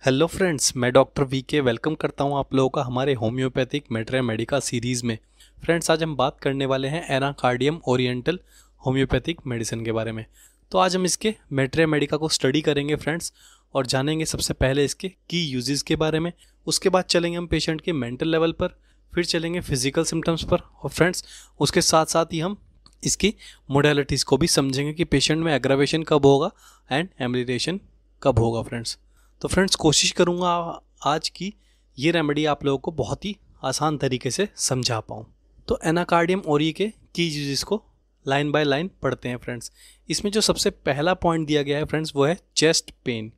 Hello friends, मैं doctor VK welcome करता हूं आप लोगों का हमारे होम्योपैथिक मेट्रे मेडिका सीरीज़ में। फ्रेंड्स, आज हम बात करने वाले हैं एनाकार्डियम ओरिएंटल होम्योपैथिक मेडिसिन के बारे में। तो आज हम इसके मेट्रे मेडिका को स्टडी करेंगे फ्रेंड्स, और जानेंगे सबसे पहले इसके की यूजेस के बारे में। उसके बाद चलेंगे हम पेशेंट के मेंटल लेवल पर, फिर चलेंगे फिजिकल सिम्टम्स पर, और फ्रेंड्स उसके साथ साथ ही हम इसकी मोडेलिटीज़ को भी समझेंगे कि पेशेंट में एग्रावेशन कब होगा एंड एम्बलिटेशन कब होगा फ्रेंड्स। तो फ्रेंड्स, कोशिश करूँगा आज की ये रेमेडी आप लोगों को बहुत ही आसान तरीके से समझा पाऊँ। तो एनाकार्डियम ओरी के की यूजेस को लाइन बाय लाइन पढ़ते हैं फ्रेंड्स। इसमें जो सबसे पहला पॉइंट दिया गया है फ्रेंड्स वो है चेस्ट पेन।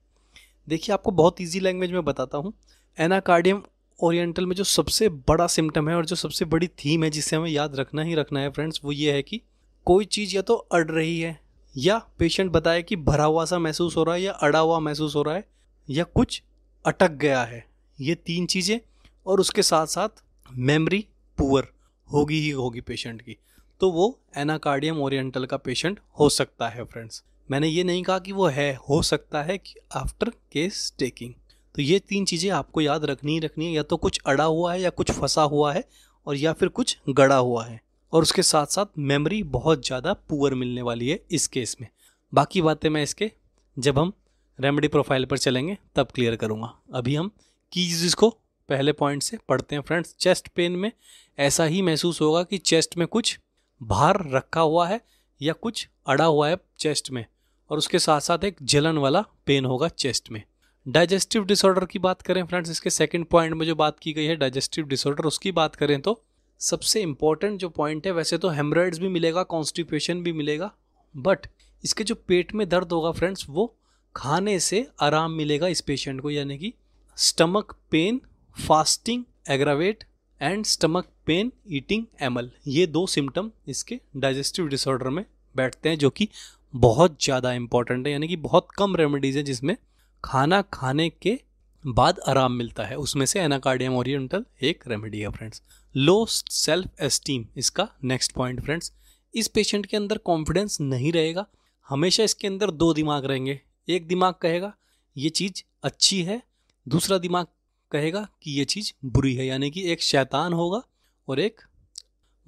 देखिए, आपको बहुत ईजी लैंग्वेज में बताता हूँ। एनाकार्डियम ओरिएंटल में जो सबसे बड़ा सिम्टम है और जो सबसे बड़ी थीम है जिसे हमें याद रखना ही रखना है फ्रेंड्स, वो ये है कि कोई चीज़ या तो अड़ रही है, या पेशेंट बताए कि भरा हुआ सा महसूस हो रहा है, या अड़ा हुआ महसूस हो रहा है, या कुछ अटक गया है। ये तीन चीज़ें, और उसके साथ साथ मेमोरी पुअर होगी ही होगी पेशेंट की, तो वो एनाकार्डियम ओरिएंटल का पेशेंट हो सकता है फ्रेंड्स। मैंने ये नहीं कहा कि वो है, हो सकता है कि आफ्टर केस टेकिंग। तो ये तीन चीज़ें आपको याद रखनी ही रखनी है, या तो कुछ अड़ा हुआ है, या कुछ फंसा हुआ है, और या फिर कुछ गड़ा हुआ है, और उसके साथ साथ मेमोरी बहुत ज़्यादा पुअर मिलने वाली है इस केस में। बाकी बातें मैं इसके जब हम रेमेडी प्रोफाइल पर चलेंगे तब क्लियर करूँगा। अभी हम कीज को पहले पॉइंट से पढ़ते हैं फ्रेंड्स। चेस्ट पेन में ऐसा ही महसूस होगा कि चेस्ट में कुछ भार रखा हुआ है या कुछ अड़ा हुआ है चेस्ट में, और उसके साथ साथ एक जलन वाला पेन होगा चेस्ट में। डाइजेस्टिव डिसऑर्डर की बात करें फ्रेंड्स, इसके सेकंड पॉइंट में जो बात की गई है डाइजेस्टिव डिसऑर्डर, उसकी बात करें तो सबसे इंपॉर्टेंट जो पॉइंट है, वैसे तो हेमरेड्स भी मिलेगा, कॉन्स्टिपेशन भी मिलेगा, बट इसके जो पेट में दर्द होगा फ्रेंड्स, वो खाने से आराम मिलेगा इस पेशेंट को, यानी कि stomach pain, fasting aggravate and stomach pain eating Emil, ये दो सिम्टम इसके डाइजेस्टिव डिसऑर्डर में बैठते हैं, जो कि बहुत ज़्यादा इंपॉर्टेंट है। यानी कि बहुत कम रेमेडीज़ हैं जिसमें खाना खाने के बाद आराम मिलता है, उसमें से एनाकार्डियम ओरिएंटल एक रेमेडी है फ्रेंड्स। लो सेल्फ एस्टीम इसका नेक्स्ट पॉइंट फ्रेंड्स। इस पेशेंट के अंदर कॉन्फिडेंस नहीं रहेगा, हमेशा इसके अंदर दो दिमाग रहेंगे। एक दिमाग कहेगा ये चीज़ अच्छी है, दूसरा दिमाग कहेगा कि ये चीज़ बुरी है, यानी कि एक शैतान होगा और एक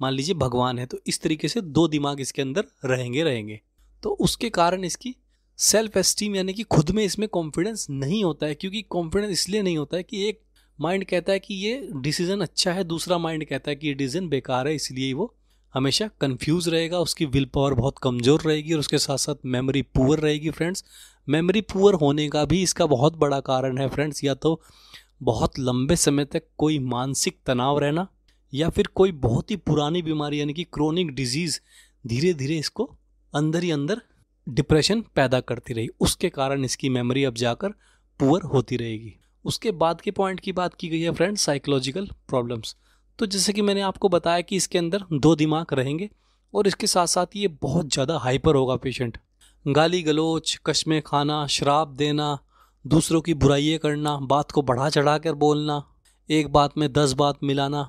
मान लीजिए भगवान है। तो इस तरीके से दो दिमाग इसके अंदर रहेंगे। तो उसके कारण इसकी सेल्फ एस्टीम यानी कि खुद में इसमें कॉन्फिडेंस नहीं होता है। क्योंकि कॉन्फिडेंस इसलिए नहीं होता है कि एक माइंड कहता है कि ये डिसीजन अच्छा है, दूसरा माइंड कहता है कि ये डिसीजन बेकार है, इसलिए वो हमेशा कंफ्यूज रहेगा। उसकी विल पावर बहुत कमज़ोर रहेगी, और उसके साथ साथ मेमोरी पुअर रहेगी फ्रेंड्स। मेमोरी पुअर होने का भी इसका बहुत बड़ा कारण है फ्रेंड्स, या तो बहुत लंबे समय तक कोई मानसिक तनाव रहना, या फिर कोई बहुत ही पुरानी बीमारी यानी कि क्रोनिक डिजीज़ धीरे धीरे इसको अंदर ही अंदर डिप्रेशन पैदा करती रही, उसके कारण इसकी मेमोरी अब जाकर पुअर होती रहेगी। उसके बाद के पॉइंट की बात की गई है फ्रेंड्स, साइकोलॉजिकल प्रॉब्लम्स। तो जैसे कि मैंने आपको बताया कि इसके अंदर दो दिमाग रहेंगे, और इसके साथ साथ ये बहुत ज़्यादा हाइपर होगा पेशेंट। गाली गलोच, कश्मे खाना, श्राप देना, दूसरों की बुराइयाँ करना, बात को बढ़ा चढ़ा कर बोलना, एक बात में 10 बात मिलाना,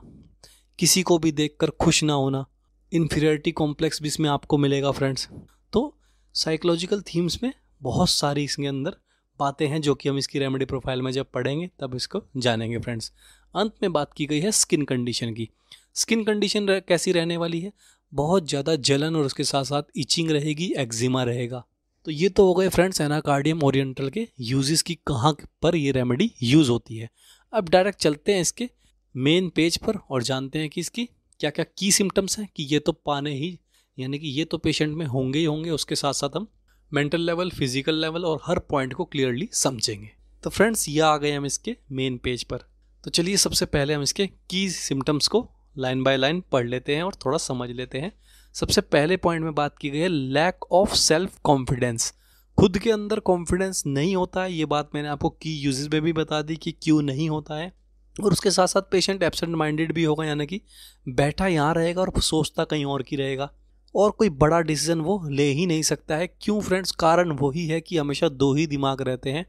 किसी को भी देखकर खुश ना होना, इन्फीरियरिटी कॉम्प्लेक्स भी इसमें आपको मिलेगा फ्रेंड्स। तो साइकोलॉजिकल थीम्स में बहुत सारी इसके अंदर बातें हैं, जो कि हम इसकी रेमेडी प्रोफाइल में जब पढ़ेंगे तब इसको जानेंगे फ्रेंड्स। अंत में बात की गई है स्किन कंडीशन की। स्किन कंडीशन कैसी रहने वाली है? बहुत ज़्यादा जलन, और उसके साथ साथ इचिंग रहेगी, एक्जिमा रहेगा। तो ये तो हो गए फ्रेंड्स एनाकार्डियम ओरिएंटल के यूजेस की, कहाँ पर ये रेमेडी यूज़ होती है। अब डायरेक्ट चलते हैं इसके मेन पेज पर और जानते हैं कि इसकी क्या क्या की सिम्टम्स हैं, कि ये तो पाने ही, यानी कि ये तो पेशेंट में होंगे ही होंगे। उसके साथ साथ हम मेंटल लेवल, फिजिकल लेवल और हर पॉइंट को क्लियरली समझेंगे। तो फ्रेंड्स, ये आ गए हम इसके मेन पेज पर। तो चलिए सबसे पहले हम इसके की सिम्टम्स को लाइन बाय लाइन पढ़ लेते हैं और थोड़ा समझ लेते हैं। सबसे पहले पॉइंट में बात की गई है लैक ऑफ सेल्फ कॉन्फिडेंस। खुद के अंदर कॉन्फिडेंस नहीं होता है, ये बात मैंने आपको की यूजेस में भी बता दी कि क्यों नहीं होता है। और उसके साथ साथ पेशेंट एब्सेंट माइंडेड भी होगा, यानी कि बैठा यहाँ रहेगा और सोचता कहीं और की रहेगा, और कोई बड़ा डिसीजन वो ले ही नहीं सकता है। क्यों फ्रेंड्स? कारण वही है कि हमेशा दो ही दिमाग रहते हैं।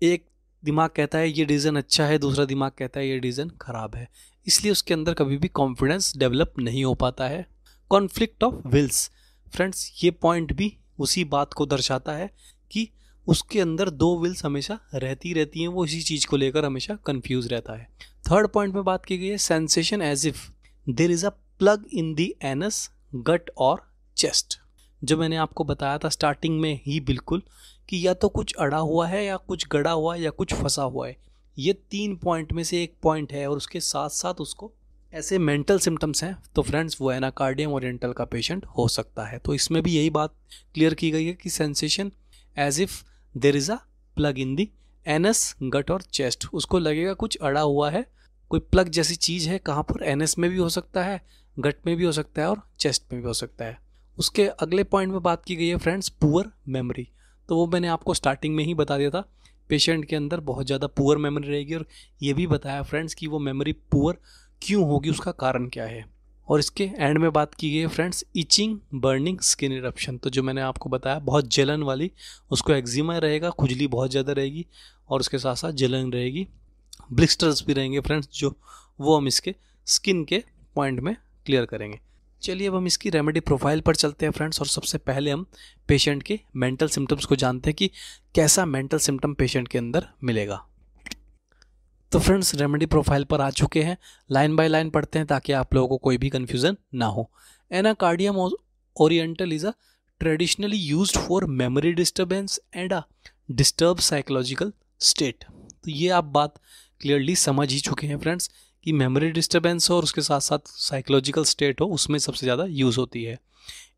एक दिमाग कहता है ये डिसीजन अच्छा है, दूसरा दिमाग कहता है ये डिसीजन खराब है, इसलिए उसके अंदर कभी भी कॉन्फिडेंस डेवलप नहीं हो पाता है। कॉन्फ्लिक्ट ऑफ विल्स फ्रेंड्स, ये पॉइंट भी उसी बात को दर्शाता है कि उसके अंदर दो विल्स हमेशा रहती हैं, वो इसी चीज़ को लेकर हमेशा कंफ्यूज रहता है। थर्ड पॉइंट में बात की गई है sensation as if there is a plug in the anus, gut or chest. जो मैंने आपको बताया था स्टार्टिंग में ही बिल्कुल कि या तो कुछ अड़ा हुआ है या कुछ गड़ा हुआ है या कुछ फंसा हुआ है। ये 3 पॉइंट में से एक पॉइंट है और उसके साथ साथ उसको ऐसे मेंटल सिम्टम्स हैं, तो फ्रेंड्स वो एनाकार्डियम ओरिएंटल का पेशेंट हो सकता है। तो इसमें भी यही बात क्लियर की गई है कि sensation as if there is a plug in the anus, gut or chest. उसको लगेगा कुछ अड़ा हुआ है, कोई प्लग जैसी चीज़ है। कहाँ पर? एनस में भी हो सकता है, गट में भी हो सकता है और चेस्ट में भी हो सकता है। उसके अगले पॉइंट में बात की गई है फ्रेंड्स पुअर मेमोरी। तो वो मैंने आपको स्टार्टिंग में ही बता दिया था, पेशेंट के अंदर बहुत ज़्यादा पुअर मेमोरी रहेगी। और ये भी बताया फ्रेंड्स कि वो मेमोरी पुअर क्यों होगी, उसका कारण क्या है। और इसके एंड में बात की गई है friends itching, burning, skin eruption. तो जो मैंने आपको बताया बहुत जलन वाली, उसको एक्जिमा रहेगा, खुजली बहुत ज़्यादा रहेगी और उसके साथ साथ जलन रहेगी, ब्लिस्टर्स भी रहेंगे फ्रेंड्स, जो वो हम इसके स्किन के पॉइंट में क्लियर करेंगे। चलिए अब हम इसकी रेमेडी प्रोफाइल पर चलते हैं फ्रेंड्स। और सबसे पहले हम पेशेंट के मेंटल सिम्टम्स को जानते हैं कि कैसा मेंटल सिम्टम पेशेंट के अंदर मिलेगा। तो फ्रेंड्स रेमेडी प्रोफाइल पर आ चुके हैं, लाइन बाय लाइन पढ़ते हैं ताकि आप लोगों को कोई भी कन्फ्यूजन ना हो। Anacardium oriental is a traditionally used for memory disturbance and a disturb psychological state. तो ये आप बात क्लियरली समझ ही चुके हैं फ्रेंड्स कि मेमोरी डिस्टर्बेंस हो और उसके साथ साथ साइकोलॉजिकल स्टेट हो, उसमें सबसे ज़्यादा यूज़ होती है।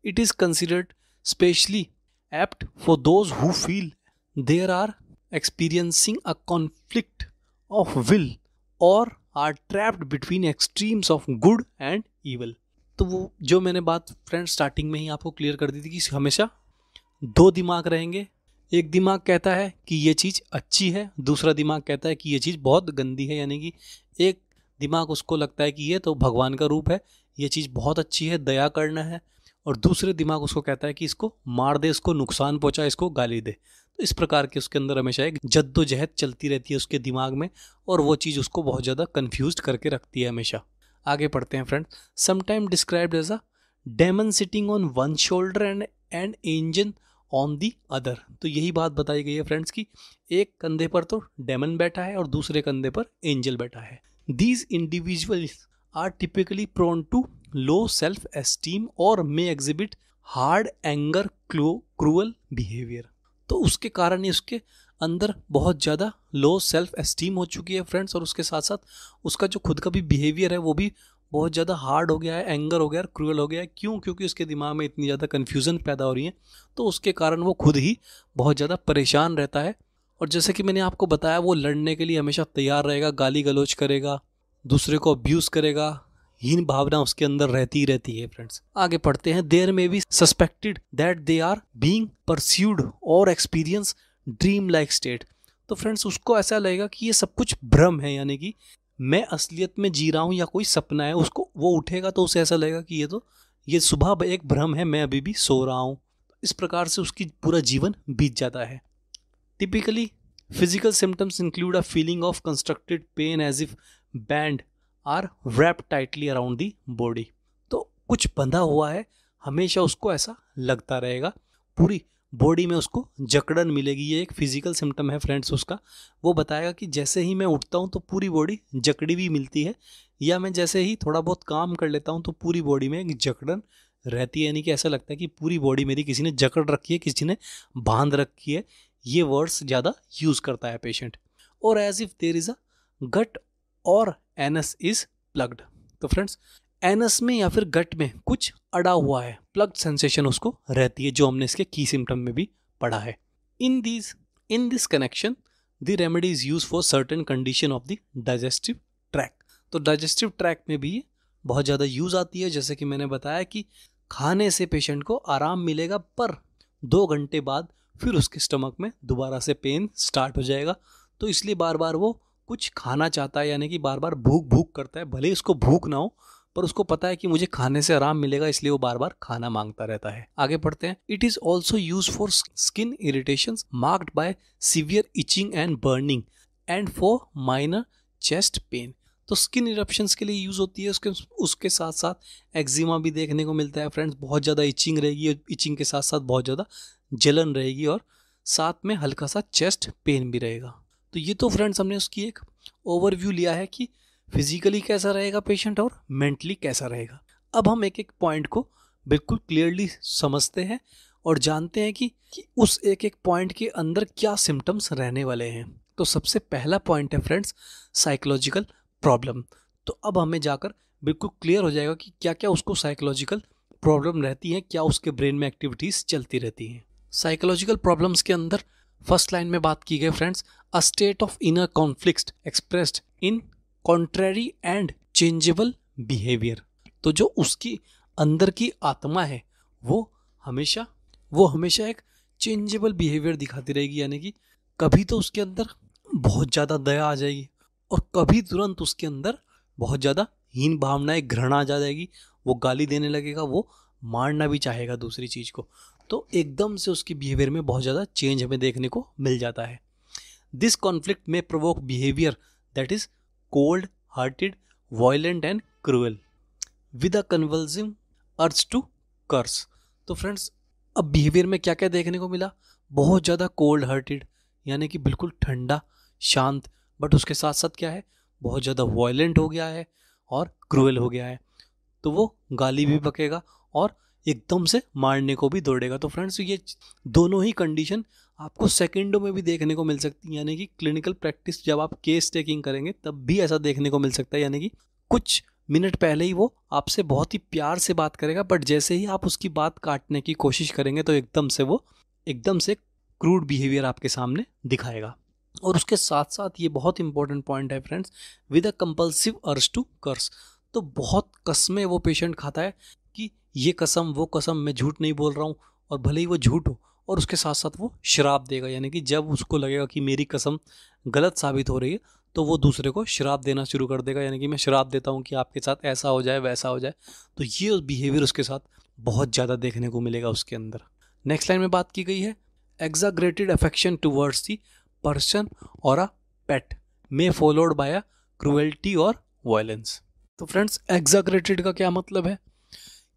It is considered specially apt for those who feel there are experiencing a conflict of will or are trapped between extremes of good and evil. तो वो जो मैंने बात फ्रेंड्स स्टार्टिंग में ही आपको क्लियर कर दी थी कि हमेशा दो दिमाग रहेंगे। एक दिमाग कहता है कि ये चीज़ अच्छी है, दूसरा दिमाग कहता है कि ये चीज़ बहुत गंदी है। यानी कि एक दिमाग उसको लगता है कि ये तो भगवान का रूप है, ये चीज़ बहुत अच्छी है, दया करना है, और दूसरे दिमाग उसको कहता है कि इसको मार दे, इसको नुकसान पहुंचा, इसको गाली दे। तो इस प्रकार के उसके अंदर हमेशा एक जद्दोजहद चलती रहती है उसके दिमाग में, और वो चीज़ उसको बहुत ज़्यादा कन्फ्यूज करके रखती है हमेशा। आगे पढ़ते हैं friend. Sometime described as a demon sitting on one shoulder and an angel on the other. तो यही बात बताई गई है फ्रेंड्स की एक कंधे पर तो डेमन बैठा है और दूसरे कंधे पर एंजल बैठा है। These individuals are typically prone to low self-esteem or may exhibit hard anger, cruel behavior। तो उसके कारण ही उसके अंदर बहुत ज़्यादा लो सेल्फ एस्टीम हो चुकी है फ्रेंड्स, और उसके साथ साथ उसका जो खुद का भी बिहेवियर है वो भी बहुत ज़्यादा हार्ड हो गया है, एंगर हो गया है, क्रूअल हो गया है। क्यों? क्योंकि उसके दिमाग में इतनी ज़्यादा कन्फ्यूज़न पैदा हो रही है, तो उसके कारण वो खुद ही बहुत ज़्यादा परेशान रहता है। और जैसे कि मैंने आपको बताया वो लड़ने के लिए हमेशा तैयार रहेगा, गाली गलौज करेगा, दूसरे को अब्यूज़ करेगा, हीन भावना उसके अंदर रहती है फ्रेंड्स। आगे पढ़ते हैं। There may be suspected that they are being pursued और एक्सपीरियंस ड्रीम लाइक स्टेट। तो फ्रेंड्स उसको ऐसा लगेगा कि ये सब कुछ भ्रम है, यानी कि मैं असलियत में जी रहा हूँ या कोई सपना है। उसको वो उठेगा तो उसे ऐसा लगेगा कि ये सुबह एक भ्रम है, मैं अभी भी सो रहा हूँ। इस प्रकार से उसकी पूरा जीवन बीत जाता है। Typically, physical symptoms include a feeling of constricted pain as if band are wrapped tightly around the body। तो कुछ बंधा हुआ है, हमेशा उसको ऐसा लगता रहेगा, पूरी बॉडी में उसको जकड़न मिलेगी। ये एक फिजिकल सिम्टम है फ्रेंड्स उसका। वो बताएगा कि जैसे ही मैं उठता हूँ तो पूरी बॉडी जकड़ी हुई मिलती है, या मैं जैसे ही थोड़ा बहुत काम कर लेता हूँ तो पूरी बॉडी में एक जकड़न रहती है। यानी कि ऐसा लगता है कि पूरी बॉडी मेरी किसी ने जकड़ रखी है, किसी ने बांध रखी है। ये वर्ड्स ज़्यादा यूज़ करता है पेशेंट। और as if there is a gut or anus is plugged. तो फ्रेंड्स एनस में या फिर गट में कुछ अड़ा हुआ है, प्लग्ड सेंसेशन उसको रहती है, जो हमने इसके की सिम्टम में भी पढ़ा है। In this connection the remedy is use for certain condition of the digestive track. तो डाइजेस्टिव ट्रैक में भी बहुत ज़्यादा यूज़ आती है। जैसे कि मैंने बताया कि खाने से पेशेंट को आराम मिलेगा, पर 2 घंटे बाद फिर उसके स्टमक में दोबारा से पेन स्टार्ट हो जाएगा। तो इसलिए बार बार वो कुछ खाना चाहता है, यानी कि बार बार भूख करता है। भले ही उसको भूख ना हो, पर उसको पता है कि मुझे खाने से आराम मिलेगा, इसलिए वो बार बार खाना मांगता रहता है। आगे पढ़ते हैं। It is also use for skin irritations marked by severe etching and burning and for minor chest pain. तो स्किन इरप्शंस के लिए यूज़ होती है। उसके साथ साथ एक्जिमा भी देखने को मिलता है फ्रेंड्स। बहुत ज़्यादा इचिंग रहेगी, इचिंग के साथ साथ बहुत ज़्यादा जलन रहेगी और साथ में हल्का सा चेस्ट पेन भी रहेगा। तो ये तो फ्रेंड्स हमने उसकी एक ओवरव्यू लिया है कि फिजिकली कैसा रहेगा पेशेंट और मेंटली कैसा रहेगा। अब हम एक एक पॉइंट को बिल्कुल क्लियरली समझते हैं और जानते हैं कि उस एक एक पॉइंट के अंदर क्या सिम्टम्स रहने वाले हैं। तो सबसे पहला पॉइंट है फ्रेंड्स साइकोलॉजिकल प्रॉब्लम। तो अब हमें जाकर बिल्कुल क्लियर हो जाएगा कि क्या क्या उसको साइकोलॉजिकल प्रॉब्लम रहती है, क्या उसके ब्रेन में एक्टिविटीज़ चलती रहती हैं। साइकोलॉजिकल प्रॉब्लम्स के अंदर फर्स्ट लाइन में बात की गई friends, a state of inner conflict expressed in contrary and changeable behaviour. तो जो उसकी अंदर की आत्मा है वो हमेशा एक चेंजेबल बिहेवियर दिखाती रहेगी, यानी कि कभी तो उसके अंदर बहुत ज़्यादा दया आ जाएगी और कभी तुरंत उसके अंदर बहुत ज़्यादा हीन भावनाएं, घृणा आ जाएगी, वो गाली देने लगेगा, वो मारना भी चाहेगा दूसरी चीज़ को। तो एकदम से उसकी बिहेवियर में बहुत ज़्यादा चेंज हमें देखने को मिल जाता है। This conflict may provoke behaviour that is cold hearted, violent and cruel with a convulsive urge to curse. तो फ्रेंड्स अब बिहेवियर में क्या क्या देखने को मिला, बहुत ज़्यादा कोल्ड हार्टेड यानी कि बिल्कुल ठंडा शांत, बट उसके साथ साथ क्या है, बहुत ज़्यादा वायलेंट हो गया है और क्रूअल हो गया है। तो वो गाली भी बकेगा और एकदम से मारने को भी दौड़ेगा। तो फ्रेंड्स ये दोनों ही कंडीशन आपको सेकंडों में भी देखने को मिल सकती है, यानी कि क्लिनिकल प्रैक्टिस जब आप केस टेकिंग करेंगे तब भी ऐसा देखने को मिल सकता है, यानी कि कुछ मिनट पहले ही वो आपसे बहुत ही प्यार से बात करेगा, बट जैसे ही आप उसकी बात काटने की कोशिश करेंगे तो एकदम से क्रूड बिहेवियर आपके सामने दिखाएगा। और उसके साथ साथ ये बहुत इंपॉर्टेंट पॉइंट है friends, with a compulsive urge to curse. तो बहुत कस्में वो पेशेंट खाता है कि ये कसम वो कसम, मैं झूठ नहीं बोल रहा हूँ, और भले ही वो झूठ हो, और उसके साथ साथ वो श्राप देगा, यानी कि जब उसको लगेगा कि मेरी कसम गलत साबित हो रही है तो वो दूसरे को श्राप देना शुरू कर देगा, यानी कि मैं श्राप देता हूँ कि आपके साथ ऐसा हो जाए वैसा हो जाए। तो ये बिहेवियर उसके साथ बहुत ज़्यादा देखने को मिलेगा उसके अंदर। नेक्स्ट लाइन में बात की गई है, exaggerated affection towards the person or a pet may followed by a cruelty or violence। तो फ्रेंड्स exaggerated का क्या मतलब है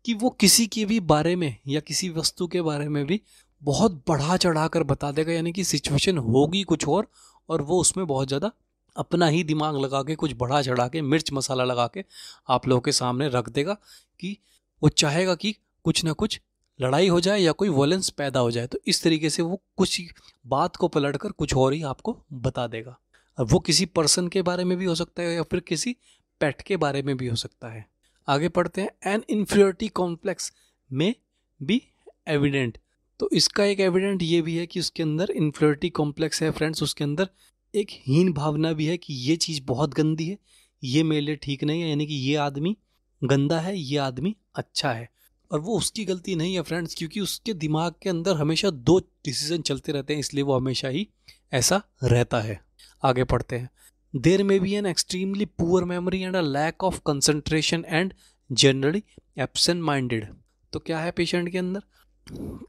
कि वो किसी के भी बारे में या किसी वस्तु के बारे में भी बहुत बढ़ा चढ़ा कर बता देगा, यानी कि सिचुएशन होगी कुछ और वो उसमें बहुत ज़्यादा अपना ही दिमाग लगा के कुछ बढ़ा चढ़ा के मिर्च मसाला लगा के आप लोगों के सामने रख देगा कि वो चाहेगा कि कुछ ना कुछ लड़ाई हो जाए या कोई वॉयलेंस पैदा हो जाए। तो इस तरीके से वो कुछ बात को पलटकर कुछ और ही आपको बता देगा। अब वो किसी पर्सन के बारे में भी हो सकता है या फिर किसी पेट के बारे में भी हो सकता है। आगे पढ़ते हैं, एन इन्फीरियरिटी कॉम्प्लेक्स में बी एविडेंट। तो इसका एक एविडेंट ये भी है कि उसके अंदर इन्फीरियरिटी कॉम्प्लेक्स है फ्रेंड्स, उसके अंदर एक हीन भावना भी है कि ये चीज़ बहुत गंदी है, ये मेरे लिए ठीक नहीं है, यानी कि ये आदमी गंदा है, ये आदमी अच्छा है। और वो उसकी गलती नहीं है फ्रेंड्स, क्योंकि उसके दिमाग के अंदर हमेशा दो डिसीजन चलते रहते हैं, इसलिए वो हमेशा ही ऐसा रहता है। आगे पढ़ते हैं, there may be an extremely poor memory and a lack of concentration and generally absent minded. तो क्या है पेशेंट के अंदर,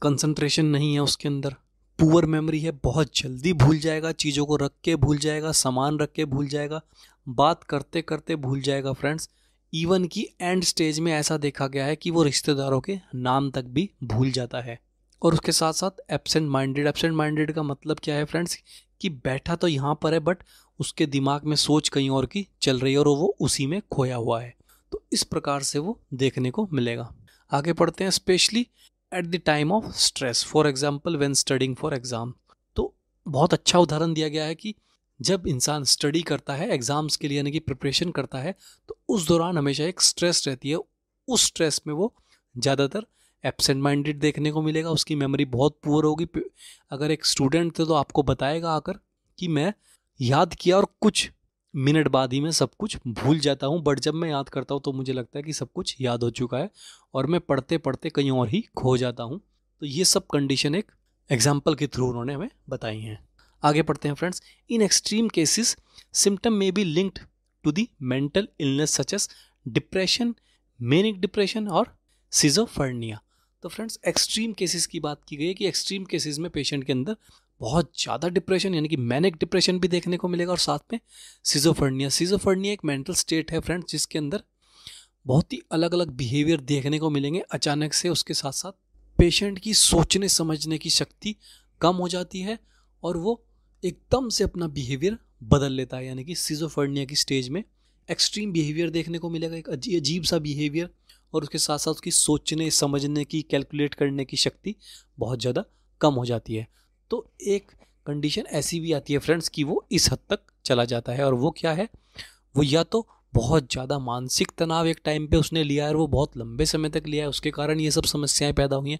कंसंट्रेशन नहीं है उसके अंदर, पुअर मेमोरी है, बहुत जल्दी भूल जाएगा, चीज़ों को रख के भूल जाएगा, सामान रख के भूल जाएगा, बात करते करते भूल जाएगा फ्रेंड्स। इवन की एंड स्टेज में ऐसा देखा गया है कि वो रिश्तेदारों के नाम तक भी भूल जाता है। और उसके साथ साथ एब्सेंट माइंडेड। एब्सेंट माइंडेड का मतलब क्या है फ्रेंड्स, कि बैठा तो यहाँ पर है बट उसके दिमाग में सोच कहीं और की चल रही है और वो उसी में खोया हुआ है। तो इस प्रकार से वो देखने को मिलेगा। आगे पढ़ते हैं, specially at the time of stress, for example when studying for exam. तो बहुत अच्छा उदाहरण दिया गया है कि जब इंसान स्टडी करता है एग्जाम्स के लिए, यानी कि प्रिपरेशन करता है, तो उस दौरान हमेशा एक स्ट्रेस रहती है, उस स्ट्रेस में वो ज़्यादातर एब्सेंट माइंडेड देखने को मिलेगा, उसकी मेमोरी बहुत पुअर होगी। अगर एक स्टूडेंट थे तो आपको बताएगा आकर कि मैं याद किया और कुछ मिनट बाद ही मैं सब कुछ भूल जाता हूँ, बट जब मैं याद करता हूँ तो मुझे लगता है कि सब कुछ याद हो चुका है और मैं पढ़ते पढ़ते कहीं और ही खो जाता हूँ। तो ये सब कंडीशन एक एग्जाम्पल के थ्रू उन्होंने हमें बताई हैं। आगे पढ़ते हैं friends, in extreme cases symptom may be linked to the mental illness such as depression, manic depression और सिजोफ्रेनिया। तो फ्रेंड्स एक्सट्रीम केसेस की बात की गई है कि एक्सट्रीम केसेस में पेशेंट के अंदर बहुत ज़्यादा डिप्रेशन यानी कि मैनिक डिप्रेशन भी देखने को मिलेगा और साथ में सिजोफ्रेनिया। सिजोफ्रेनिया एक मेंटल स्टेट है फ्रेंड्स, जिसके अंदर बहुत ही अलग अलग बिहेवियर देखने को मिलेंगे अचानक से। उसके साथ साथ पेशेंट की सोचने समझने की शक्ति कम हो जाती है और वो एकदम से अपना बिहेवियर बदल लेता है, यानी कि सिजोफ्रेनिया की स्टेज में एक्सट्रीम बिहेवियर देखने को मिलेगा, एक अजीब सा बिहेवियर, और उसके साथ साथ उसकी सोचने समझने की कैलकुलेट करने की शक्ति बहुत ज़्यादा कम हो जाती है। तो एक कंडीशन ऐसी भी आती है फ्रेंड्स कि वो इस हद तक चला जाता है, और वो क्या है, वो या तो बहुत ज़्यादा मानसिक तनाव एक टाइम पे उसने लिया है और वो बहुत लंबे समय तक लिया है, उसके कारण ये सब समस्याएं पैदा हुई हैं,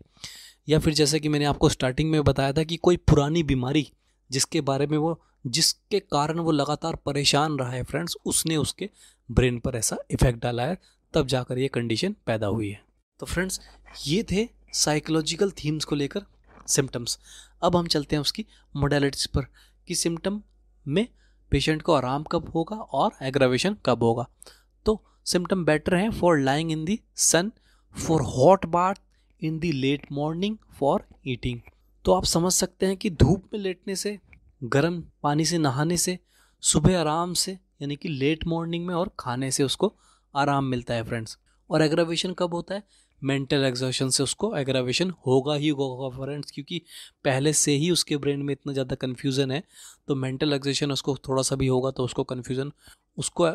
या फिर जैसे कि मैंने आपको स्टार्टिंग में बताया था कि कोई पुरानी बीमारी जिसके कारण वो लगातार परेशान रहा है फ्रेंड्स, उसने उसके ब्रेन पर ऐसा इफेक्ट डाला है, तब जाकर ये कंडीशन पैदा हुई है। तो फ्रेंड्स, ये थे साइकोलॉजिकल थीम्स को लेकर सिम्टम्स। अब हम चलते हैं उसकी मोडालिटीज़ पर कि सिम्टम में पेशेंट को आराम कब होगा और एग्रावेशन कब होगा। तो सिम्टम बेटर हैं for lying in the sun, for hot bath in the late morning, for eating. तो आप समझ सकते हैं कि धूप में लेटने से, गर्म पानी से नहाने से, सुबह आराम से यानी कि लेट मॉर्निंग में, और खाने से उसको आराम मिलता है फ्रेंड्स। और एग्रावेशन कब होता है, मेंटल एग्जॉशन से उसको एग्रावेशन होगा ही होगा फ्रेंड्स, क्योंकि पहले से ही उसके ब्रेन में इतना ज़्यादा कन्फ्यूज़न है, तो मेंटल एग्जॉशन उसको थोड़ा सा भी होगा तो उसको कन्फ्यूज़न, उसको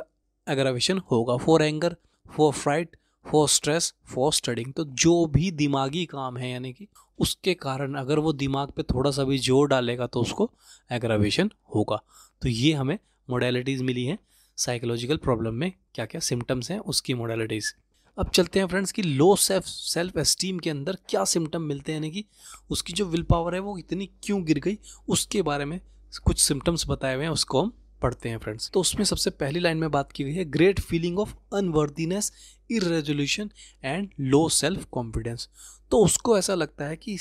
एग्रावेशन होगा। For anger, for fright, for stress, for studying. तो जो भी दिमागी काम है यानी कि उसके कारण अगर वो दिमाग पे थोड़ा सा भी जोर डालेगा तो उसको एग्रावेशन होगा। तो ये हमें मोडालिटीज़ मिली हैं साइकोलॉजिकल प्रॉब्लम में, क्या क्या सिम्टम्स हैं उसकी मोडालिटीज़। अब चलते हैं फ्रेंड्स कि लो सेल्फ एस्टीम के अंदर क्या सिम्टम मिलते हैं, यानी कि उसकी जो विल पावर है वो इतनी क्यों गिर गई, उसके बारे में कुछ सिम्टम्स बताए हुए हैं, उसको हम पढ़ते हैं फ्रेंड्स। तो उसमें सबसे पहली लाइन में बात की गई है great feeling of unworthiness, irresolution and low self confidence. तो उसको ऐसा लगता है कि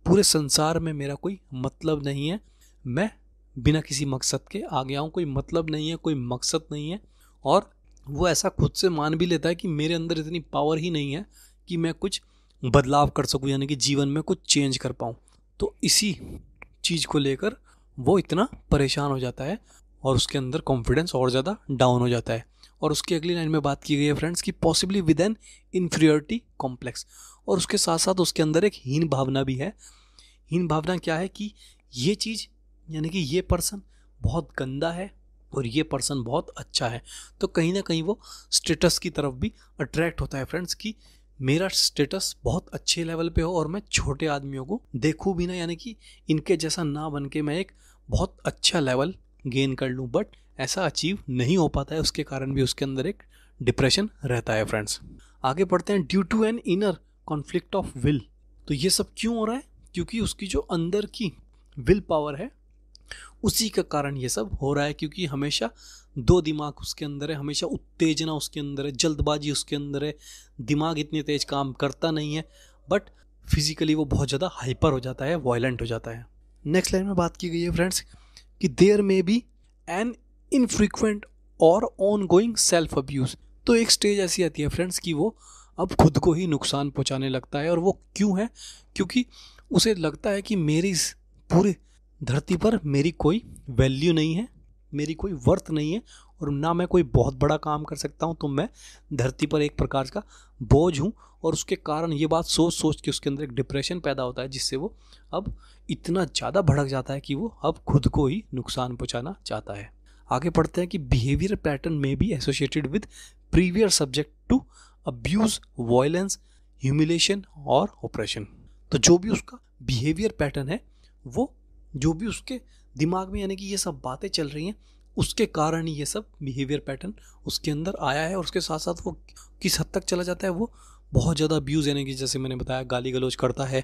पूरे संसार में मेरा कोई मतलब नहीं है, मैं बिना किसी मकसद के आ गया हूँ, कोई मतलब नहीं है, कोई मकसद नहीं है, और वो ऐसा खुद से मान भी लेता है कि मेरे अंदर इतनी पावर ही नहीं है कि मैं कुछ बदलाव कर सकूं, यानी कि जीवन में कुछ चेंज कर पाऊं। तो इसी चीज़ को लेकर वो इतना परेशान हो जाता है और उसके अंदर कॉन्फिडेंस और ज़्यादा डाउन हो जाता है। और उसकी अगली लाइन में बात की गई है फ्रेंड्स कि possibly with an inferiority complex, और उसके साथ साथ उसके अंदर एक हीन भावना भी है। हीन भावना क्या है कि ये चीज़ यानी कि ये पर्सन बहुत गंदा है और ये पर्सन बहुत अच्छा है, तो कहीं ना कहीं वो स्टेटस की तरफ भी अट्रैक्ट होता है फ्रेंड्स कि मेरा स्टेटस बहुत अच्छे लेवल पे हो और मैं छोटे आदमियों को देखूं भी ना, यानी कि इनके जैसा ना बन के मैं एक बहुत अच्छा लेवल गेन कर लूं, बट ऐसा अचीव नहीं हो पाता है, उसके कारण भी उसके अंदर एक डिप्रेशन रहता है फ्रेंड्स। आगे पढ़ते हैं due to an inner conflict of will. तो ये सब क्यों हो रहा है, क्योंकि उसकी जो अंदर की विल पावर है उसी का कारण ये सब हो रहा है, क्योंकि हमेशा दो दिमाग उसके अंदर है, हमेशा उत्तेजना उसके अंदर है, जल्दबाजी उसके अंदर है, दिमाग इतनी तेज काम करता नहीं है, बट फिजिकली वो बहुत ज़्यादा हाइपर हो जाता है, वायलेंट हो जाता है। नेक्स्ट लाइन में बात की गई है फ्रेंड्स कि there may be an infrequent or ongoing self abuse. तो एक स्टेज ऐसी आती है फ्रेंड्स कि वो अब खुद को ही नुकसान पहुंचाने लगता है, और वो क्यों है, क्योंकि उसे लगता है कि मेरी इस पूरे धरती पर मेरी कोई वैल्यू नहीं है, मेरी कोई वर्थ नहीं है, और ना मैं कोई बहुत बड़ा काम कर सकता हूँ, तो मैं धरती पर एक प्रकार का बोझ हूँ। और उसके कारण ये बात सोच सोच के उसके अंदर एक डिप्रेशन पैदा होता है, जिससे वो अब इतना ज़्यादा भड़क जाता है कि वो अब खुद को ही नुकसान पहुँचाना चाहता है। आगे पढ़ते हैं कि behaviour pattern may be associated with previous subject to abuse, violence, humiliation और ऑपरेशन। तो जो भी उसका बिहेवियर पैटर्न है, वो जो भी उसके दिमाग में यानी कि ये सब बातें चल रही हैं, उसके कारण ही ये सब बिहेवियर पैटर्न उसके अंदर आया है। और उसके साथ साथ वो किस हद तक चला जाता है, वो बहुत ज़्यादा अब्यूज़ यानी कि जैसे मैंने बताया गाली गलौज करता है,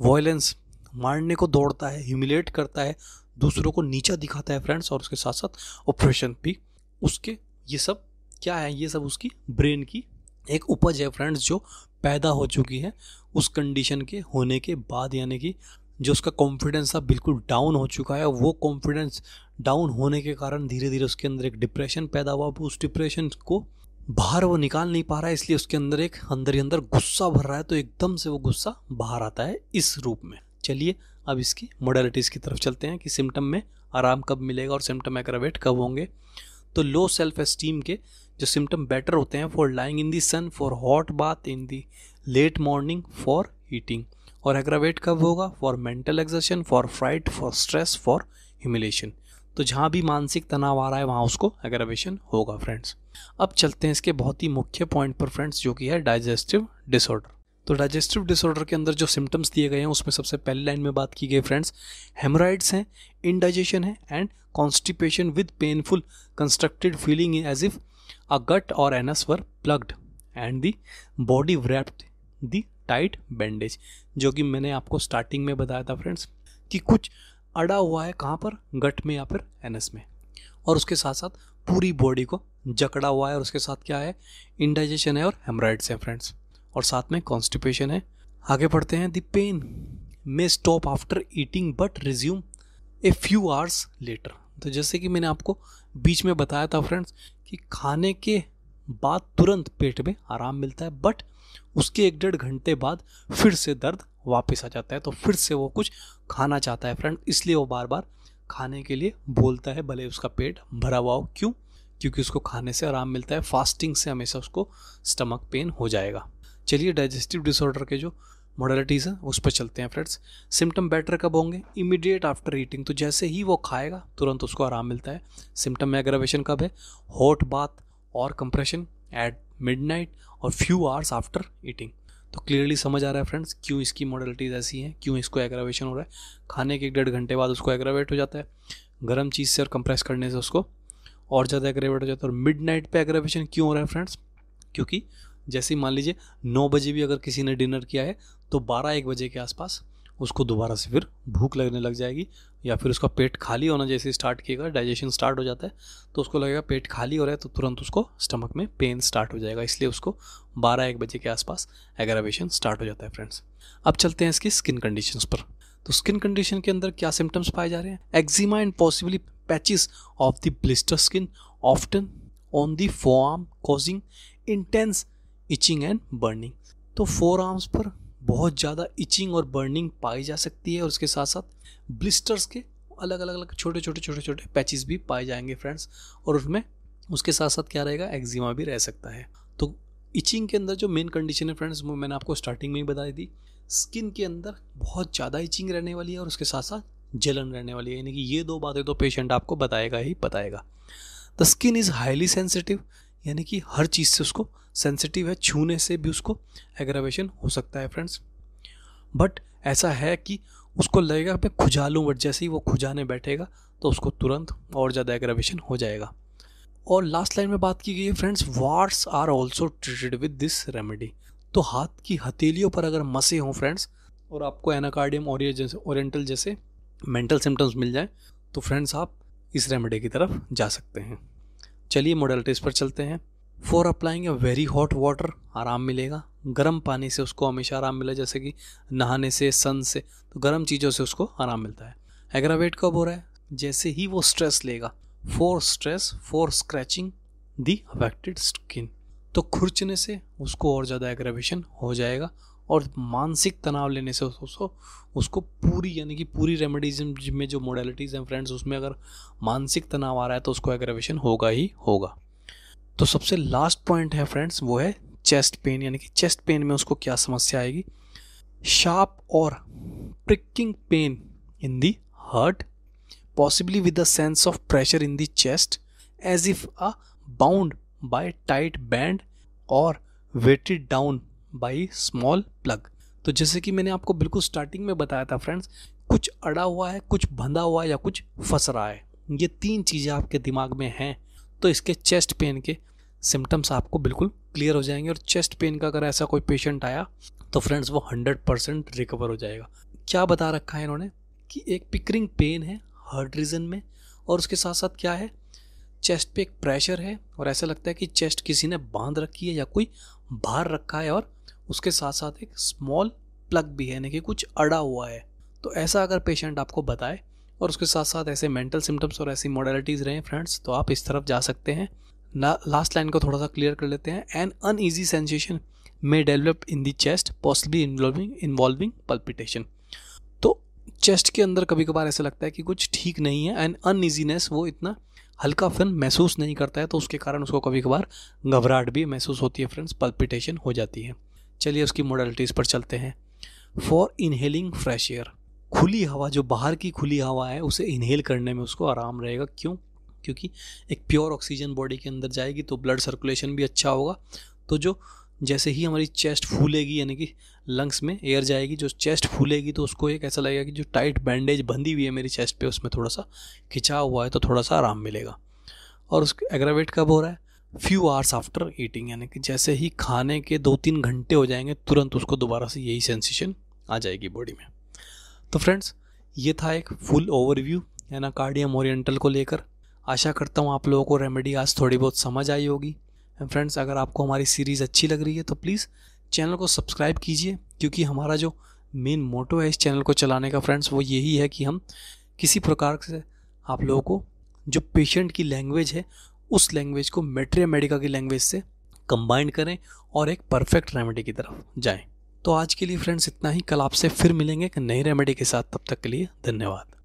वायलेंस मारने को दौड़ता है, ह्यूमिलेट करता है, दूसरों को नीचा दिखाता है फ्रेंड्स, और उसके साथ साथ ऑपरेशन भी उसके, ये सब क्या है, ये सब उसकी ब्रेन की एक उपज है फ्रेंड्स, जो पैदा हो चुकी है उस कंडीशन के होने के बाद, यानी कि जो उसका कॉन्फिडेंस था बिल्कुल डाउन हो चुका है। वो कॉन्फिडेंस डाउन होने के कारण धीरे धीरे उसके अंदर एक डिप्रेशन पैदा हुआ, उस डिप्रेशन को बाहर वो निकाल नहीं पा रहा है, इसलिए उसके अंदर एक अंदर ही अंदर गुस्सा भर रहा है, तो एकदम से वो गुस्सा बाहर आता है इस रूप में। चलिए अब इसकी मोडालिटीज़ की तरफ चलते हैं कि सिम्टम में आराम कब मिलेगा और सिम्टम एग्रावेट कब होंगे। तो लो सेल्फ एस्टीम के जो सिम्टम बेटर होते हैं for lying in the sun, for hot bath in the late morning, for eating. और एग्रावेट कब होगा? For mental exertion, for fright, for stress, for humiliation. तो जहाँ भी मानसिक तनाव आ रहा है वहाँ उसको एग्रावेशन होगा फ्रेंड्स। अब चलते हैं इसके बहुत ही मुख्य पॉइंट पर फ्रेंड्स, जो कि है डाइजेस्टिव डिसऑर्डर। तो डाइजेस्टिव डिसऑर्डर के अंदर जो सिम्टम्स दिए गए हैं उसमें सबसे पहली लाइन में बात की गई फ्रेंड्स, हेमोराइड्स हैं, इंडाइजेशन है and constipation with painful constructed feeling as if a gut or anus were plugged and the body wrapped the tight bandage. जो कि मैंने आपको स्टार्टिंग में बताया था फ्रेंड्स कि कुछ अड़ा हुआ है कहाँ पर, गट में या फिर एनस में, और उसके साथ साथ पूरी बॉडी को जकड़ा हुआ है, और उसके साथ क्या है, इंडाइजेशन है और हेमराइड्स है फ्रेंड्स, और साथ में कॉन्स्टिपेशन है। आगे पढ़ते हैं, the pain may stop after eating but resume a few hours later. तो जैसे कि मैंने आपको बीच में बताया था फ्रेंड्स कि खाने के बाद तुरंत पेट में आराम मिलता है, बट उसके 1-1.5 घंटे बाद फिर से दर्द वापस आ जाता है, तो फिर से वो कुछ खाना चाहता है फ्रेंड, इसलिए वो बार बार खाने के लिए बोलता है, भले उसका पेट भरा हुआ हो। क्यों? क्योंकि उसको खाने से आराम मिलता है, फास्टिंग से हमेशा उसको स्टमक पेन हो जाएगा। चलिए डाइजेस्टिव डिसऑर्डर के जो मॉडलिटीज़ हैं उस पर चलते हैं फ्रेंड्स। सिम्टम बेटर कब होंगे? इमीडिएट आफ्टर ईटिंग, तो जैसे ही वो खाएगा तुरंत उसको आराम मिलता है। सिम्टम में एग्रावेशन कब है? हॉट बाथ और कंप्रेशन एट मिडनाइट और फ्यू आवर्स आफ्टर ईटिंग। तो क्लियरली समझ आ रहा है फ्रेंड्स क्यों इसकी मॉडलिटीज़ ऐसी हैं, क्यों इसको एग्रावेशन हो रहा है। खाने के 1-1.5 घंटे बाद उसको एग्रावेट हो जाता है, गर्म चीज़ से और कंप्रेस करने से उसको और ज़्यादा एग्रावेट हो जाता है। और मिडनाइट पे एग्रावेशन क्यों हो रहा है फ्रेंड्स? क्योंकि जैसे मान लीजिए 9 बजे भी अगर किसी ने डिनर किया है तो 12-1 बजे के आसपास उसको दोबारा से फिर भूख लगने लग जाएगी, या फिर उसका पेट खाली होना जैसे स्टार्ट किएगा, डाइजेशन स्टार्ट हो जाता है तो उसको लगेगा पेट खाली हो रहा है, तो तुरंत उसको स्टमक में पेन स्टार्ट हो जाएगा, इसलिए उसको 12-1 बजे के आसपास एग्रावेशन स्टार्ट हो जाता है फ्रेंड्स। अब चलते हैं इसकी स्किन कंडीशंस पर। तो स्किन कंडीशन के अंदर क्या सिम्टम्स पाए जा रहे हैं? Eczema and possibly patches of the blister skin often on the forearm causing intense etching and burning. तो फोर आर्म्स पर बहुत ज़्यादा इचिंग और बर्निंग पाई जा सकती है, और उसके साथ साथ ब्लिस्टर्स के अलग अलग छोटे पैचेस भी पाए जाएंगे फ्रेंड्स, और उसमें उसके साथ साथ क्या रहेगा, एक्जिमा भी रह सकता है। तो इचिंग के अंदर जो मेन कंडीशन है फ्रेंड्स वो मैंने आपको स्टार्टिंग में ही बताई थी, स्किन के अंदर बहुत ज़्यादा इचिंग रहने वाली है और उसके साथ साथ जलन रहने वाली है, यानी कि ये 2 बातें तो पेशेंट आपको बताएगा ही बताएगा। The skin is highly sensitive, यानी कि हर चीज़ से उसको सेंसिटिव है, छूने से भी उसको एग्रावेशन हो सकता है फ्रेंड्स। बट ऐसा है कि उसको लगेगा मैं खुजा लूँ, बट जैसे ही वो खुजाने बैठेगा तो उसको तुरंत और ज़्यादा एग्रावेशन हो जाएगा। और लास्ट लाइन में बात की गई है friends, warts are also treated with this remedy. तो हाथ की हथेलियों पर अगर मसे हों फ्रेंड्स और आपको एनाकार्डियम ओरिएंटल जैसे मेंटल सिम्टम्स मिल जाए तो फ्रेंड्स आप इस रेमेडी की तरफ जा सकते हैं। चलिए मॉडलिटीज़ पर चलते हैं। For applying a very hot water आराम मिलेगा, गर्म पानी से उसको हमेशा आराम मिले, जैसे कि नहाने से, सन से, तो गर्म चीज़ों से उसको आराम मिलता है। एग्रावेट कब हो रहा है? जैसे ही वो स्ट्रेस लेगा। For stress, for scratching the affected skin, तो खुरचने से उसको और ज़्यादा एग्रावेशन हो जाएगा, और मानसिक तनाव लेने से उसको पूरी, यानी कि पूरी रेमेडीज में जो मोडेलिटीज़ हैं फ्रेंड्स उसमें अगर मानसिक तनाव आ रहा है तो उसको एग्रावेशन होगा ही होगा। तो सबसे लास्ट पॉइंट है फ्रेंड्स वो है चेस्ट पेन, यानी कि चेस्ट पेन में उसको क्या समस्या आएगी? शार्प और pricking pain in the heart, possibly with a sense of pressure in the chest as if a bound by tight band or weighted down by small plug। तो जैसे कि मैंने आपको बिल्कुल स्टार्टिंग में बताया था फ्रेंड्स, कुछ अड़ा हुआ है, कुछ बंधा हुआ है या कुछ फंस रहा है, ये 3 चीज़ें आपके दिमाग में हैं तो इसके चेस्ट पेन के सिम्टम्स आपको बिल्कुल क्लियर हो जाएंगे। और चेस्ट पेन का अगर ऐसा कोई पेशेंट आया तो फ्रेंड्स वो 100% रिकवर हो जाएगा। क्या बता रखा है इन्होंने कि एक पिकरिंग पेन है हार्ट रीजन में, और उसके साथ साथ क्या है, चेस्ट पे एक प्रेशर है और ऐसा लगता है कि चेस्ट किसी ने बांध रखी है या कोई बाहर रखा है, और उसके साथ साथ एक स्मॉल प्लग भी है, यानी कि कुछ अड़ा हुआ है। तो ऐसा अगर पेशेंट आपको बताए और उसके साथ साथ ऐसे मेंटल सिम्टम्स और ऐसी मॉडलिटीज़ रहे फ्रेंड्स तो आप इस तरफ जा सकते हैं। लास्ट लाइन को थोड़ा सा क्लियर कर लेते हैं। An uneasy sensation may develop in the chest possibly involving palpitation. तो चेस्ट के अंदर कभी कभार ऐसा लगता है कि कुछ ठीक नहीं है, एंड अनईजीनेस, वो इतना हल्कापन महसूस नहीं करता है, तो उसके कारण उसको कभी कभार घबराहट भी महसूस होती है फ्रेंड्स, पल्पिटेशन हो जाती है। चलिए उसकी मॉडलिटीज़ पर चलते हैं। For inhaling fresh air. खुली हवा, जो बाहर की खुली हवा है, उसे इनहेल करने में उसको आराम रहेगा। क्यों? क्योंकि एक प्योर ऑक्सीजन बॉडी के अंदर जाएगी तो ब्लड सर्कुलेशन भी अच्छा होगा। तो जो जैसे ही हमारी चेस्ट फूलेगी, यानी कि लंग्स में एयर जाएगी, जो चेस्ट फूलेगी तो उसको एक ऐसा लगेगा कि जो टाइट बैंडेज बंधी हुई है मेरी चेस्ट पे, उसमें थोड़ा सा खिंचाव हुआ है, तो थोड़ा सा आराम मिलेगा। और उसका एग्रावेट कब हो रहा है? फ्यू आवर्स आफ्टर ईटिंग, यानी कि जैसे ही खाने के 2-3 घंटे हो जाएंगे, तुरंत उसको दोबारा से यही सेंसेशन आ जाएगी बॉडी में। तो फ्रेंड्स, ये था एक फुल ओवरव्यू एनाकार्डियम ओरिएंटल को लेकर। आशा करता हूँ आप लोगों को रेमेडी आज थोड़ी बहुत समझ आई होगी। एंड फ्रेंड्स, अगर आपको हमारी सीरीज़ अच्छी लग रही है तो प्लीज़ चैनल को सब्सक्राइब कीजिए, क्योंकि हमारा जो मेन मोटो है इस चैनल को चलाने का फ्रेंड्स, वो यही है कि हम किसी प्रकार से आप लोगों को जो पेशेंट की लैंग्वेज है, उस लैंग्वेज को मैट्रिया मेडिका की लैंग्वेज से कंबाइन करें और एक परफेक्ट रेमेडी की तरफ जाएं। तो आज के लिए फ्रेंड्स इतना ही। कल आपसे फिर मिलेंगे एक नई रेमेडी के साथ। तब तक के लिए धन्यवाद।